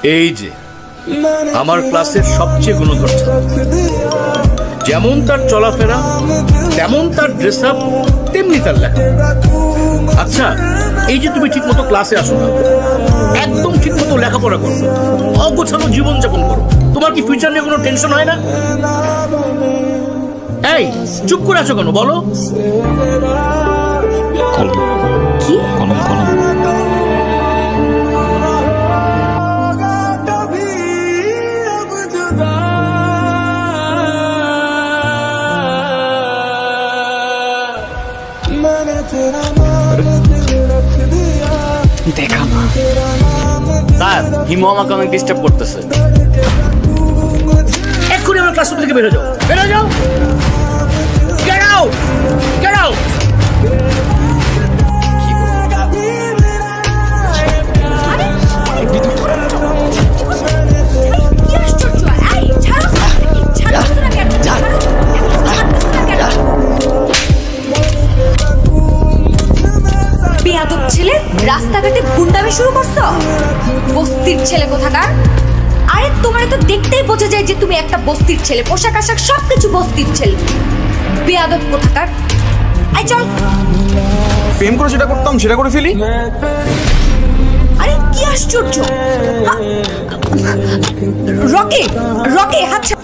এই যে আমার ক্লাসের সবচেয়ে গুণধর ছাত্র, যেমন তার চলাফেরা তেমন তার ড্রেস আপ তেমনি তার লেখা। আচ্ছা, এই যে তুমি ঠিক মতো ক্লাসে আসো না, একদম ঠিক মতো লেখাপড়া করো, অগোছালো জীবনযাপন করো, তোমার কি ফিউচার নিয়ে কোনো টেনশন হয় না? এই চুপ করে আছো কেন বলো? কি কলম কলম দেখা না স্যার, হিমু আমাকে অনেক ডিস্টার্ব করতেছে। এক্ষুনি আমার ক্লাসরুম থেকে বেরো যাও, বেরো যাও, গেট আউট, গেট আউট। বেয়াদব ছেলে, রাস্তাঘাটে গুন্ডামি শুরু করছো? বস্তির ছেলে কোথাকার। আরে তোমার তো দেখতেই বোঝা যায় যে তুমি একটা বস্তির ছেলে, পোশাক আশাক সবকিছু বস্তির ছেলে। বেয়াদব কোথাকার। আই চল। প্রেম করে যেটা করতাম সেটা করে ফেলি। আরে কি আশ্চর্য। রকি রকি হাত ছাড়।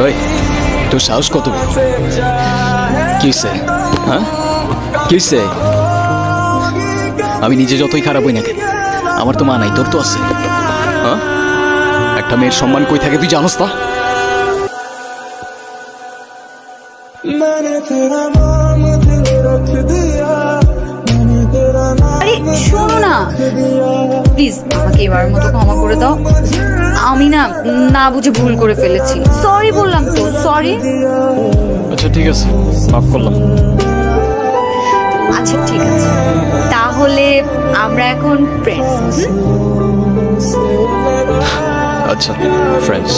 ওই তোর সাহস কত? কিসে হ্যাঁ কিসে? আমি নিজে যতই খারাপ হই না কেন, আমার তো মা নাই, তোর তো আছে। হ্যাঁ, একটা মেয়ের সম্মান কই থাকে তুই জানোস না? আরে শোনো না প্লিজ, আমাকে এবারের মতো ক্ষমা করে দাও। আমি না বুঝে ভুল করে ফেলেছি। সরি বললাম তো, সরি। আচ্ছা ঠিক আছে, মাফ করলাম। আচ্ছা ঠিক আছে, তাহলে আমরা এখন ফ্রেন্ডস। আচ্ছা ফ্রেন্ডস।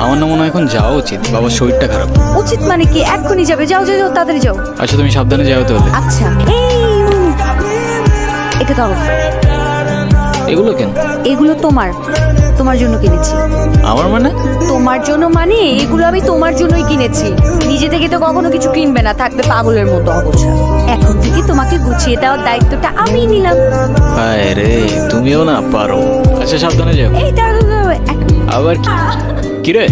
আমার না মনে হয় এখন যাওয়া উচিত, বাবার শরীরটা খারাপ। উচিত মানে কি? এক্ষুনি যাবে? যাও যাও যাও, তাড়াতাড়ি যাও। আচ্ছা তুমি সাবধানে যাও তাহলে। আচ্ছা এটা ধরো। এগুলো কেন? এগুলো তোমার জন্য কিনেছি। আমার মানে? তোমার জন্য মানে এগুলো আমি তোমার জন্যই কিনেছি। নিজে থেকে তো কখনো কিছু কিনবে না, থাকবে পাগলের মতো অবস্থা। এখন থেকে তোমাকে গুছিয়ে দেওয়ার দায়িত্বটা আমি নিলাম। হায় রে, তুমিও না পারো। আচ্ছা সাবধানে যাও। এই দাঁড়াও। আবার কি রে?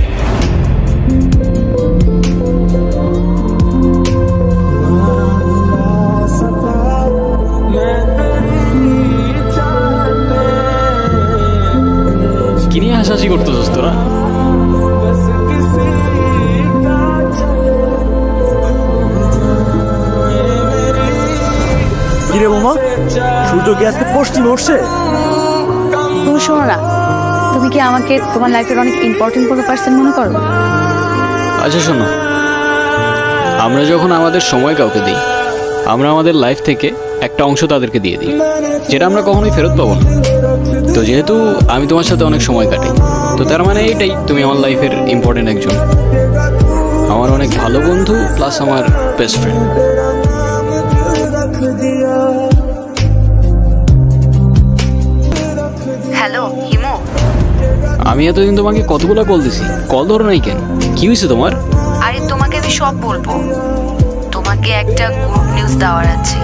কি নিয়ে হাসাহাসি করতেছিস তোরা? কিরে বোমা, সূর্য কি আজকে পশ্চিমে উঠছে? তুমি শোনো না, তুমি কি আমাকে তোমার লাইফের অনেক ইম্পর্টেন্ট কোনো পার্সন মনে করো? আচ্ছা শোনো, আমরা যখন আমাদের সময় কাউকে দিই, আমরা আমাদের লাইফ থেকে একটা অংশ তাদেরকে দিয়ে দিই, যেটা আমরা কখনোই ফেরত পাবো না। তো যেহেতু আমি তোমার সাথে অনেক সময় কাটাই, তো তার মানে এইটাই তুমি আমার লাইফের ইম্পর্টেন্ট একজন, আমার অনেক ভালো বন্ধু প্লাস আমার বেস্ট ফ্রেন্ড। হ্যালো হিমু। আমি এতদিন তোমাকে কতগুলো কল দিছি, কল ধরো নাই কেন? কি হয়েছে তোমার? আরে তোমাকে আমি সব বলবো। তোমাকে একটা গুড নিউজ দেওয়ার আছে।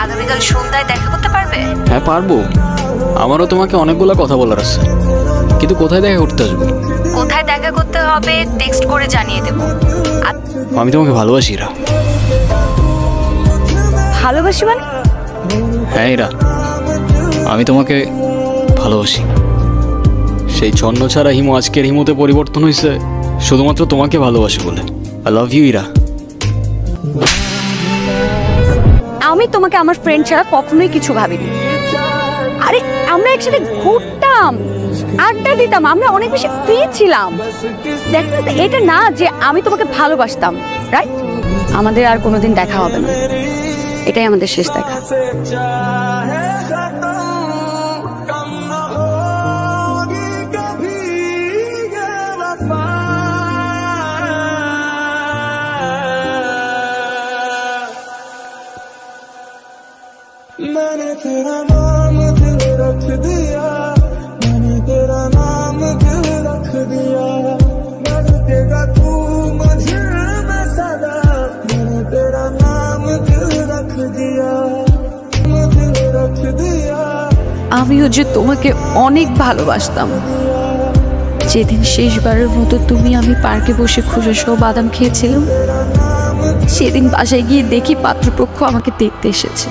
আগামীকাল সন্ধ্যায় দেখা করতে পারবে? হ্যাঁ পারবো। আমারও তোমাকে অনেকগুলো কথা বলার আছে, কিন্তু কোথায় দেখা করতে আসবে? কোথায় দেখা করতে হবে টেক্সট করে জানিয়ে দেব। আমি তোমাকে ভালোবাসি ইরা। ভালোবাসি মানে? হ্যাঁ ইরা, আমি তোমাকে ভালোবাসি। সেই ছন্ন ছাড়া হিমু আজকের হিমুতে পরিবর্তন হয়েছে শুধুমাত্র তোমাকে ভালোবাসি বলে। I love you Ira. আমি তোমাকে আমার ফ্রেন্ড ছাড়া কখনোই কিছু ভাবিনি। আরে আমরা একসাথে ঘুরতাম, আড্ডা দিতাম, আমরা অনেক বেশি ফ্রি ছিলাম। দেখ না, এটা না যে আমি তোমাকে ভালোবাসতাম, রাইট? আমাদের আর কোনোদিন দেখা হবে না, এটাই আমাদের শেষ দেখা। मैंने तेरा नाम दिल रख दिया, मैंने तेरा नाम दिल रख दिया, रखेगा तू मुझे मैं सदा, मैंने तेरा नाम दिल रख दिया, दिल रख दिया। আমিও যে তোমাকে অনেক ভালোবাসতাম। যেদিন শেষবারের মতো তুমি আমি পার্কে বসে খুশি সহ বাদাম খেয়েছিলাম, সেদিন বাসায় গিয়ে দেখি পাত্রপক্ষ আমাকে দেখতে এসেছে।